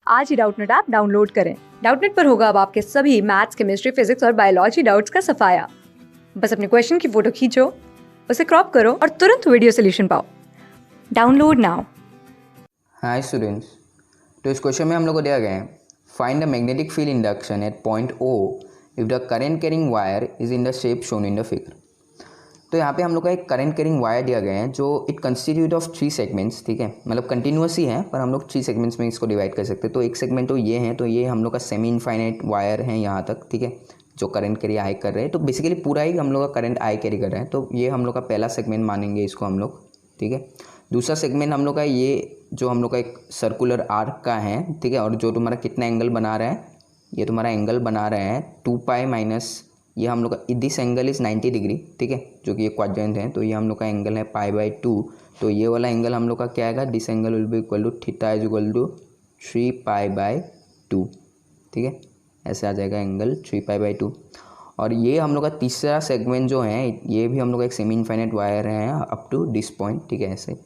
आज ही Doubtnut app download करें। Doubtnut पर होगा अब आपके सभी मैथ्स, केमिस्ट्री, फिजिक्स और बायोलॉजी डाउट्स का सफाया। बस अपने क्वेश्चन की फोटो खींचो, उसे क्रॉप करो और तुरंत वीडियो सोल्यूशन पाओ। Download now. हाय स्टूडेंट्स, तो इस क्वेश्चन में हम लोग को दिया गया है find the magnetic field induction at point O if the current carrying wire is in the shape shown in the figure. तो यहाँ पे हम लोग का एक करंट कैरिंग वायर दिया गया है जो इट कंस्टिट्यूट ऑफ 3 सेगमेंट्स, ठीक है, मतलब कंटिन्यूस ही है पर हम लोग 3 सेगमेंट्स में इसको डिवाइड कर सकते हैं। तो एक सेगमेंट तो ये है, तो ये हम लोग का सेमी इनफाइनाइट वायर है यहाँ तक, ठीक है, जो करंट कैरी आई कर रहे हैं। तो बेसिकली पूरा ही हम लोग का करंट आई कैरी कर रहे हैं, तो ये हम लोग का पहला सेगमेंट मानेंगे इसको हम लोग, ठीक है। दूसरा सेगमेंट हम लोग का ये जो हम लोग का एक सर्कुलर आर्क का है, ठीक है, और जो तुम्हारा कितना एंगल बना रहा है, ये तुम्हारा एंगल बना रहे हैं 2 पाई माइनस ये हम लोग का दिस एंगल इज़ 90 डिग्री, ठीक है, जो कि ये क्वाड्रेंट है, तो ये हम लोग का एंगल है पाई/2। तो ये वाला एंगल हम लोग का क्या आएगा, this angle will be equal to theta is equal to 3 pi, ठीक है, ऐसे आ जाएगा एंगल 3 पाई/2। और ये हम लोग का तीसरा सेगमेंट जो है ये भी हम लोग का एक सेमी इनफाइनाइट वायर है अप टू दिस पॉइंट, ठीक है, ऐसे।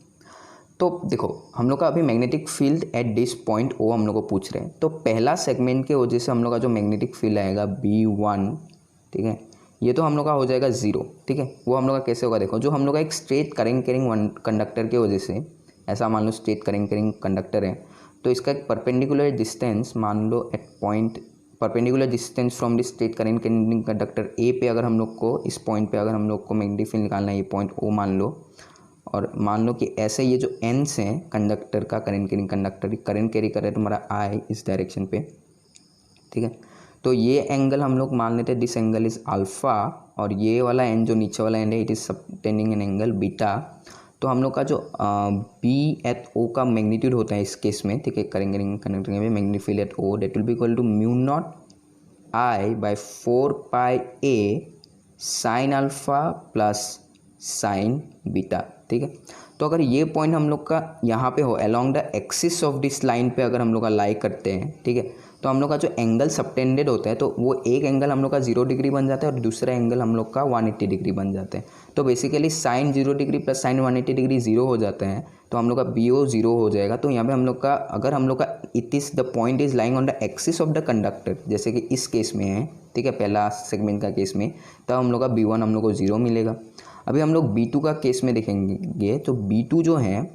तो देखो हम लोग का अभी magnetic field at this point O हम लोग को पूछ रहे हैं। तो पहला सेगमेंट के वजह से हम लोग का जो मैग्नेटिक फील्ड आएगा B1, ठीक है, ये तो हम लोग का हो जाएगा 0, ठीक है। वो हम लोग का कैसे होगा, देखो, जो हम लोग का एक स्ट्रेट करंट कैरिंग कंडक्टर के वजह से, ऐसा मान लो स्ट्रेट करंट कैरिंग कंडक्टर है, तो इसका एक परपेंडिकुलर डिस्टेंस मान लो at point perpendicular distance from this straight current carrying conductor A पे, अगर हम लोग को इस पॉइंट पे अगर हम लोग को मैग्नेटिक फील्ड निकालना है, ये पॉइंट ओ मान लो, और मान लो कि ऐसे ये जो एंड्स हैं कंडक्टर का, current carrying conductor current carry कर रहे हैं तुम्हारा आई इस डायरेक्शन पे, ठीक है। तो ये एंगल हम लोग मान लेते हैं दिस एंगल इज अल्फा, और ये वाला एंड जो नीचे वाला एंड है it is subtending an angle beta. तो हम लोग का जो बी एट ओ का मैग्नीट्यूड होता है इस केस में, ठीक है, करंट कैरिंग कंडक्टर में magnetic field at O that will be equal to μ0 I/4 pi A sine alpha plus sine beta, ठीक है। तो अगर ये पॉइंट हम लोग का यहाँ पे हो along the axis of this line पे अगर हम लोग का लाई करते हैं, ठीक है, तो हम लोग का जो एंगल सबटेंडेड होता है तो वो एक एंगल हम लोग का 0 डिग्री बन जाता है और दूसरा एंगल हम लोग का 180 डिग्री बन जाते हैं। तो basically sine 0 degree plus sine 180 degree 0 हो जाते हैं, तो हम लोग का BO 0 हो जाएगा। तो यहाँ पे हम लोग का अगर हम लोग का it is the point is lying on the axis of the conductor, जैसे कि इस केस में है, ठीक है, पहला सेगमेंट का केस में, तब हम लोग का B1 हम लोग को 0 मिलेगा। अभी हम लोग B2 का केस में देखेंगे, तो B2 जो है,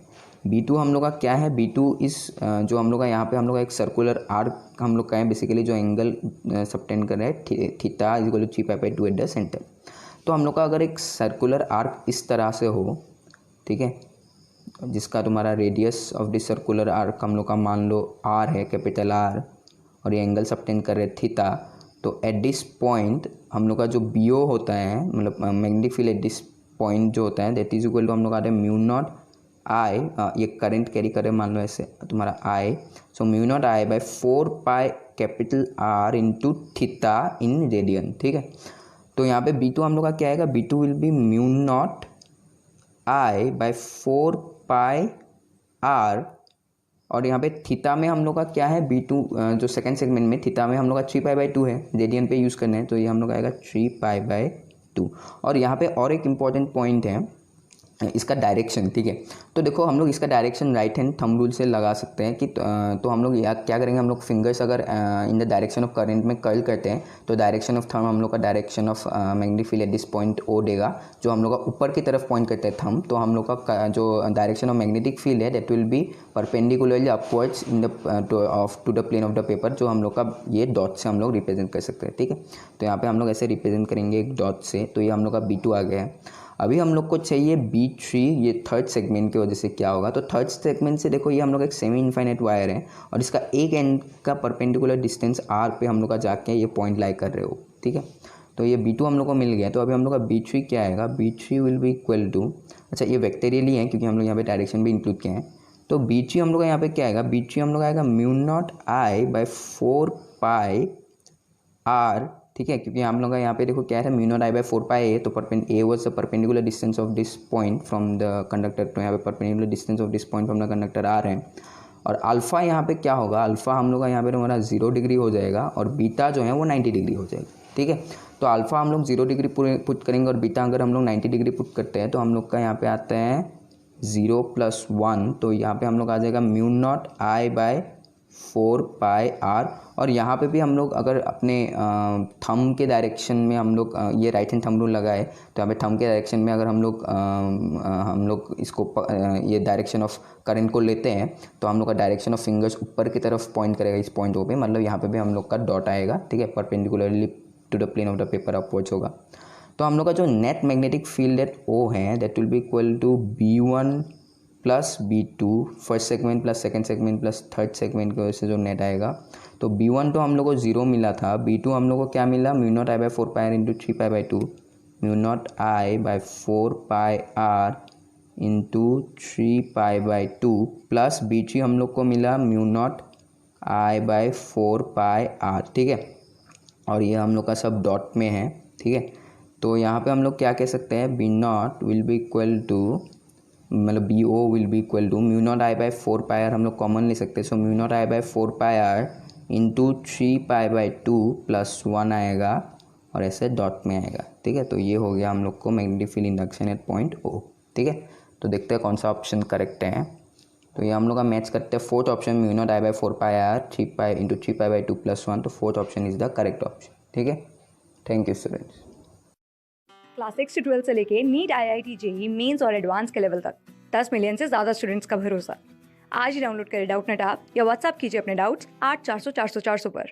B2 हम लोग का क्या है, B2 इस जो हम लोग का यहाँ पे हम लोग का एक सर्कुलर आर्क हम लोग का है, बेसिकली जो एंगल सबटेंड कर रहा है theta is equal to 3 pi at the centre. तो हम लोग का अगर एक सर्कुलर आर्क इस तरह से हो, ठीक है, जिसका तुम्हारा radius of this circular arc हम लोग का मान लो R है, कैपिटल R, और ये एंगल सबटेंड कर रहे थीटा। तो एट दिस पॉइंट हम लोग का जो BO होता है, मतलब magnetic field at this point जो होता है दैट इज इक्वल टू हम लोग आते हैं μ0 I, ये करंट कैरी करे मान लो ऐसे तुम्हारा I, so μ0 I/4 pi capital R into theta in radian, ठीक है। तो यहाँ पे B2 हम लोग का क्या आएगा, B2 will be μ0 I/4 pi R, और यहाँ पे थीटा में हम लोग का क्या है, B2 जो सेकंड सेगमेंट में थीटा में हम लोग का 3 पाई/2 है, रेडियन पे यूज़ करना है, तो ये हम लोग आएगा 3 पाई/2। और यहाँ पे और एक इम्पॉर्टेंट पॉइंट है इसका डायरेक्शन, ठीक है। तो देखो हम लोग इसका direction right hand thumb rule से लगा सकते हैं कि तो हम लोग क्या करेंगे, हम लोग फिंगर्स अगर in the direction of current में कर्ल करते हैं तो डायरेक्शन ऑफ थंब हम लोग का direction of magnetic field at this point O देगा। जो हम लोग का ऊपर की तरफ पॉइंट करते हैं थंब, तो हम लोग का जो डायरेक्शन ऑफ मैग्नेटिक फील्ड है that will be perpendicularly upwards in the to the plane of the paper, जो हम लोग का ये डॉट से हम लोग रिप्रेजेंट कर सकते हैं, ठीक है। तो यहाँ पे हम लोग ऐसे रिप्रेजेंट करेंगे एक डॉट से, तो ये हम लोग का B2 आ गया है। अभी हम लोग को चाहिए B3, ये थर्ड सेगमेंट की वजह से क्या होगा, तो थर्ड सेगमेंट से देखो ये हम लोग एक सेमी इनफाइनाइट वायर है और इसका एक एंड का परपेंडिकुलर डिस्टेंस R पे हम लोग का जाके ये पॉइंट लाई कर रहे हो, ठीक है। तो ये B2 हम लोग को मिल गया। तो अभी हम लोग का B3 क्या आएगा, B3 will be equal to, अच्छा ये वेक्टेरियली है क्योंकि हम लोग यहाँ पे डायरेक्शन भी इंक्लूड किए हैं। तो B3 हम लोग का यहाँ पे क्या आएगा, B3 हम लोग आएगा μ0 I/4 पाई R, ठीक है, क्योंकि हम लोग का यहाँ पे देखो क्या है, μ0 I/4 पाई ए, तो ए was the perpendicular distance of this point from the conductor, तो यहाँ पे perpendicular distance of this point from the conductor R है। और अल्फ़ा यहाँ पे क्या होगा, अल्फ़ा हम लोग का यहाँ पे हमारा 0 डिग्री हो जाएगा और बीटा जो है वो 90 डिग्री हो जाएगा, ठीक है। तो अल्फ़ा हम लोग 0 डिग्री पुट करेंगे और बीटा अगर हम लोग 90 डिग्री पुट करते हैं तो हम लोग का यहाँ पे आता है 0 + 1, तो यहाँ पे हम लोग आ जाएगा μ0 I/4 4 पाई आर। और यहाँ पे भी हम लोग अगर अपने थंब के डायरेक्शन में हम लोग ये राइट हैंड थंब रूल लगाए तो यहाँ पे थंब के डायरेक्शन में अगर हम लोग इसको ये डायरेक्शन ऑफ करंट को लेते हैं तो हम लोग का डायरेक्शन ऑफ फिंगर्स ऊपर की तरफ पॉइंट करेगा इस पॉइंट पे, मतलब यहाँ पे भी हम लोग का डॉट आएगा, ठीक है, perpendicularly to the plane of the paper upwards होगा। तो हम लोग का जो net magnetic field at O है that will be equal to B1 plus B2 first segment plus second segment plus third segment की वजह से जो नेट आएगा। तो B1 तो हम लोग को 0 मिला था, B2 हम लोग को क्या मिला, mu naught I by 4 pi R into 3 pi by 2, mu naught I by 4 pi R into 3 pi by 2 plus B3 हम लोग को मिला mu naught I by 4 pi R, ठीक है। और ये हम लोग का सब डॉट में है, ठीक है। तो यहाँ पे हम लोग क्या कह सकते हैं, B naught will be equal to, मतलब B O will be equal to mu naught I by 4 pi R हम लोग कॉमन ले सकते हैं, so mu naught I by 4 pi R into 3 pi by 2 plus 1 आएगा और ऐसे डॉट में आएगा, ठीक है। तो ये हो गया हम लोग को magnetic field induction at point O, ठीक है। तो देखते हैं कौन सा ऑप्शन करेक्ट है। तो ये हम लोग का मैच करते हैं fourth option, mu naught I by 4 pi R 3 pi into 3 pi by 2 plus 1, तो fourth option is the correct option, ठीक है। Thank you students. क्लास 6 से 12 से लेके नीट, IIT, जेईई मेंस और एडवांस के लेवल तक 10 मिलियन से ज्यादा स्टूडेंट्स का भरोसा। आज ही डाउनलोड करें डाउटनेट ऐप या व्हाट्सएप कीजिए अपने डाउट्स 8400 400 400 पर।